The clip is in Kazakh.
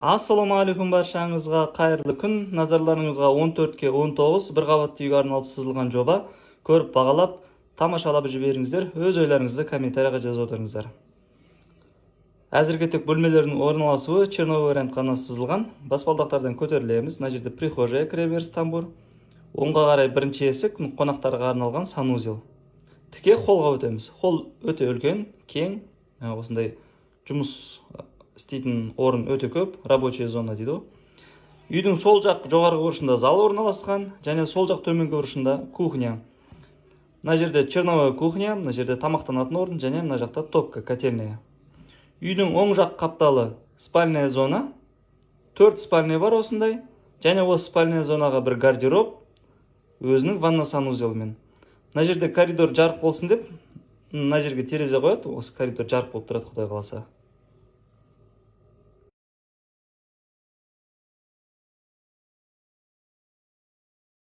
Ассалаумағалейкум баршаңызға қайырлы күн. Назарларыңызға 14-19 бір қабатты үйге арналып сызылған жоба көріп бағалап, тамашалап жіберіңіздер. Өз ойларыңызды комментарияға жазып отырыңыздар. Әзірге тек бөлмелердің орналасуы черновой вариант қана сызылған. Баспалдақтардан көтерілеміз. Мына жерде прихожая, кіреберіс тамбур. Оңға қарай бірінші есік, қонақтарға арналған санузел. Тіке холлға өтеміз. Холл өте үлкен, кең, осындай жұмыс істейтін орын өте көп, рабочая зона дейді ғой. Үйдің сол жақ жоғарғы бұрышында зал орналасқан, және сол жақ төменгі бұрышында кухня. Мына жерде черновая кухня, мына жерде тамақтанатын орын, және мына жақта топка, котельная. Үйдің оң жақ қапталы спальная зона. 4 спальня бар осындай, және осы спальная зонаға бір гардероб, өзінің ванна санузелімен. Мына жерде коридор жарық болсын деп, мына жерге терезе қояды, осы коридор жарық болып тұрады, Құдай қаласа.